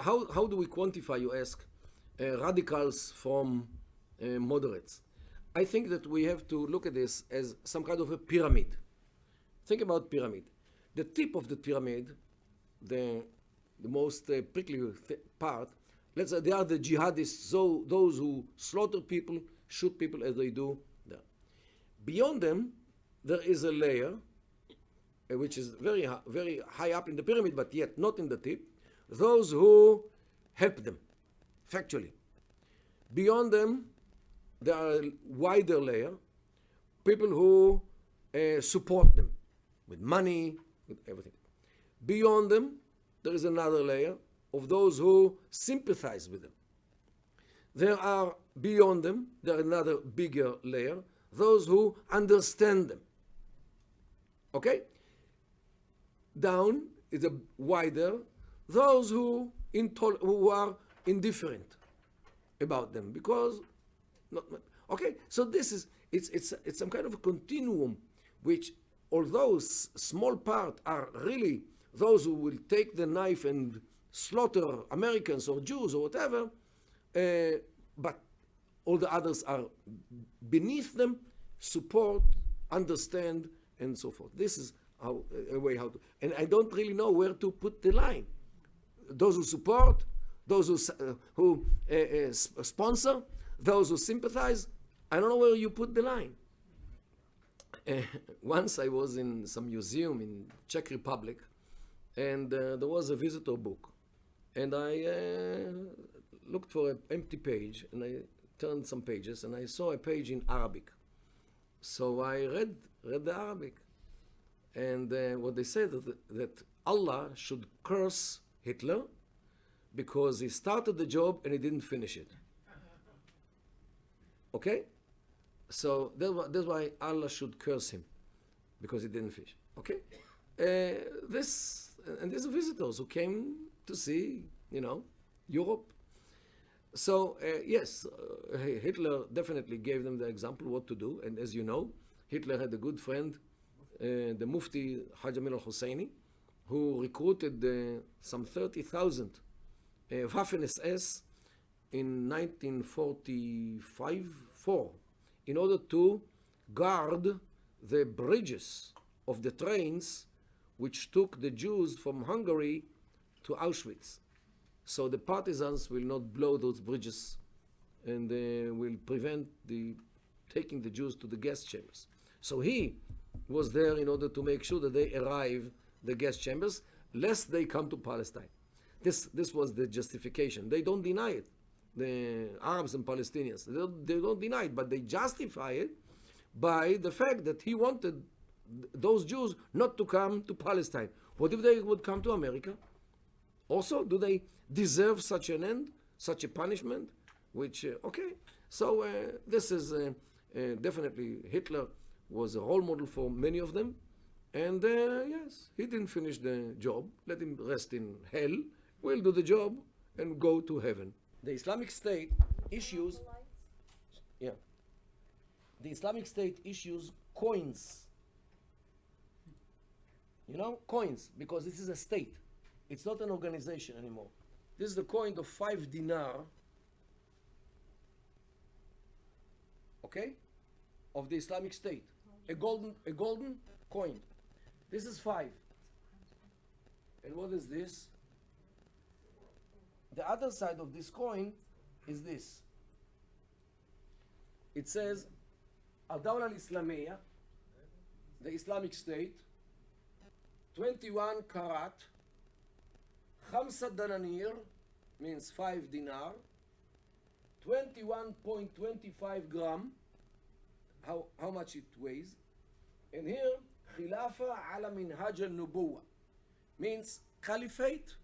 how do we quantify, you ask, radicals from moderates? I think that we have to look at this as some kind of a pyramid. Think about pyramid. The tip of the pyramid, the most prickly part, let's say they are the jihadists, so those who slaughter people, shoot people as they do there. Beyond them, there is a layer which is very high up in the pyramid, but yet not in the tip. Those who help them, factually. Beyond them, there are a wider layer, people who support them with money, with everything. Beyond them, there is another layer of those who sympathize with them. There are beyond them, there are another bigger layer, those who understand them. Okay? Down is a wider, those who are indifferent about them because okay, so this is it's some kind of a continuum which, although small part are really those who will take the knife and slaughter Americans or Jews or whatever, but all the others are beneath them, support, understand, and so forth. This is how to, and I don't really know where to put the line. Those who support, those who sponsor, those who sympathize, I don't know where you put the line. Once I was in some museum in Czech Republic, and there was a visitor book, and I looked for an empty page, and I turned some pages, and I saw a page in Arabic. So I read the Arabic, and what they said that Allah should curse Hitler because he started the job and he didn't finish it. Okay? So that's why Allah should curse him, because he didn't finish. Okay? These are visitors who came to see, Europe. So yes, Hitler definitely gave them the example what to do. And as you know, Hitler had a good friend, the Mufti Haj Amir al-Husseini, who recruited some 30,000 Waffen-SS in 1945-4 in order to guard the bridges of the trains which took the Jews from Hungary to Auschwitz. So the partisans will not blow those bridges, and will prevent taking the Jews to the gas chambers. So he was there in order to make sure that they arrive the gas chambers, lest they come to Palestine. This was the justification. They don't deny it, the Arabs and Palestinians. They don't deny it, but they justify it by the fact that he wanted those Jews not to come to Palestine. What if they would come to America? Also, do they deserve such an end, such a punishment? Which, okay. So this is definitely, Hitler was a role model for many of them. And yes, he didn't finish the job. Let him rest in hell. We'll do the job and go to heaven. The Islamic State issues, the Islamic State issues coins. Coins, because this is a state. It's not an organization anymore. This is the coin of 5 dinar, okay, of the Islamic State. A golden coin. This is 5. And what is this? The other side of this coin is this. It says, Al-Dawla al-Islamiyya, the Islamic State, 21 karat, 5 dananir, means 5 dinar, 21.25 gram, how much it weighs. And here, Khilafa ala minhaj al-nubuwa, means caliphate,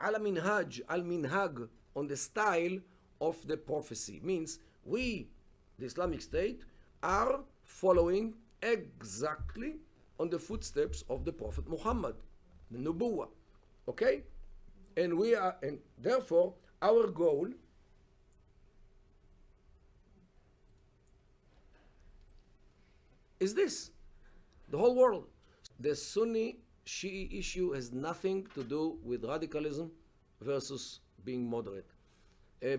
ala minhaj, al-minhag, on the style of the prophecy. Means we, the Islamic State, are following exactly on the footsteps of the Prophet Muhammad, the nubuwa. Okay? And therefore, our goal is this, the whole world. The Sunni Shi'i issue has nothing to do with radicalism, versus being moderate.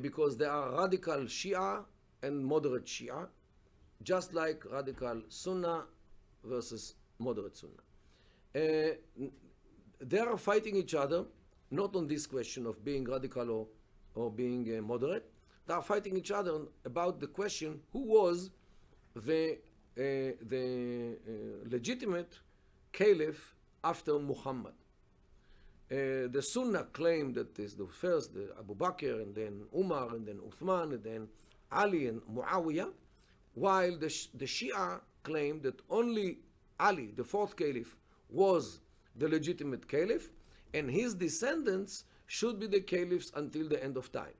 Because there are radical Shia and moderate Shia, just like radical Sunnah versus moderate Sunnah. They are fighting each other, not on this question of being radical or being moderate. They are fighting each other about the question who was the legitimate caliph after Muhammad. The Sunnah claimed that is the first, the Abu Bakr, and then Umar, and then Uthman, and then Ali and Muawiyah, while the Shia claimed that only Ali, the fourth caliph, was the legitimate caliph, and his descendants should be the caliphs until the end of time.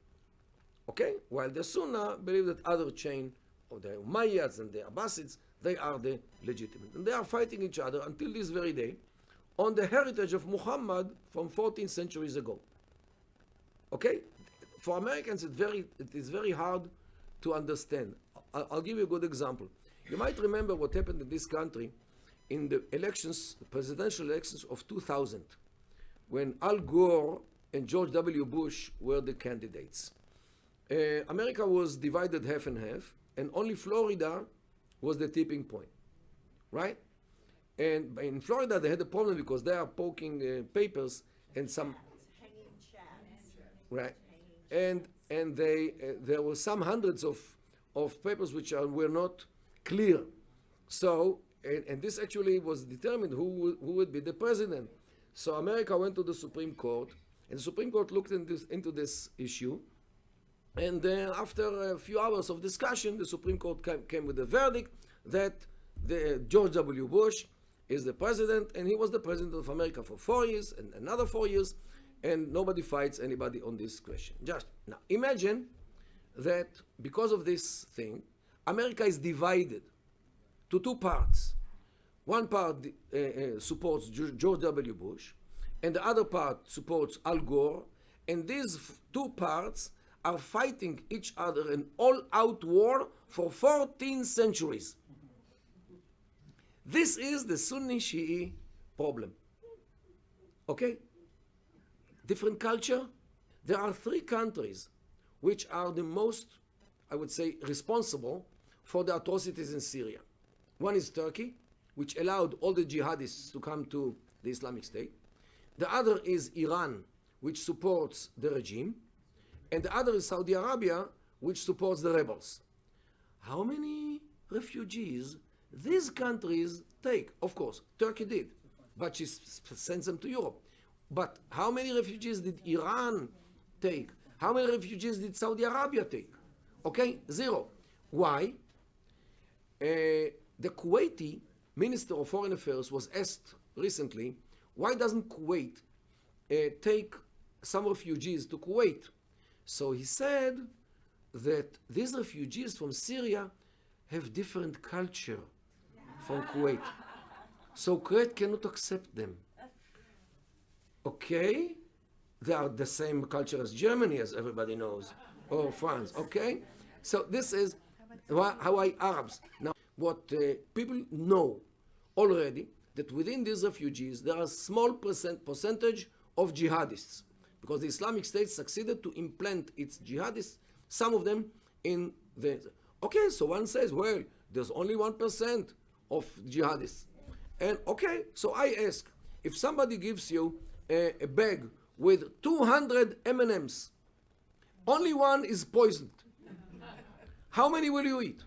Okay? While the Sunnah believe that other chain of the Umayyads and the Abbasids, they are the legitimate. And they are fighting each other until this very day on the heritage of Muhammad from 14 centuries ago. Okay? For Americans, it is very hard to understand. I'll give you a good example. You might remember what happened in this country in the elections, the presidential elections of 2000, when Al Gore and George W. Bush were the candidates. America was divided half and half, and only Florida was the tipping point, right? And in Florida, they had a problem because they are poking papers and some, hanging chads. right? And there were some hundreds of papers which were not clear. So, and this actually was determined who would be the president. So America went to the Supreme Court, and the Supreme Court looked into this issue. And after a few hours of discussion, the Supreme Court came with a verdict that George W. Bush is the president, and he was the president of America for 4 years and another 4 years, and nobody fights anybody on this question. Just now, imagine that because of this thing, America is divided to two parts. One part supports George W. Bush, and the other part supports Al Gore, and these two parts are fighting each other an all-out war for 14 centuries. This is the Sunni Shi'i problem. Okay? Different culture. There are 3 countries which are the most, I would say, responsible for the atrocities in Syria. One is Turkey, which allowed all the jihadists to come to the Islamic State. The other is Iran, which supports the regime. And the other is Saudi Arabia, which supports the rebels. How many refugees these countries take? Of course, Turkey did, but she sends them to Europe. But how many refugees did Iran take? How many refugees did Saudi Arabia take? Okay, 0. Why? The Kuwaiti Minister of Foreign Affairs was asked recently, why doesn't Kuwait take some refugees to Kuwait? So he said that these refugees from Syria have different culture from Kuwait. So Kuwait cannot accept them. Okay? They are the same culture as Germany, as everybody knows, or France. Okay? So this is Hawaii Arabs. Now, what people know already, that within these refugees, there are a small percentage of jihadists, because the Islamic State succeeded to implant its jihadists, some of them in the... Okay, so one says, well, there's only 1% of jihadists. And okay, so I ask, if somebody gives you a bag with 200 M&Ms, only one is poisoned, how many will you eat?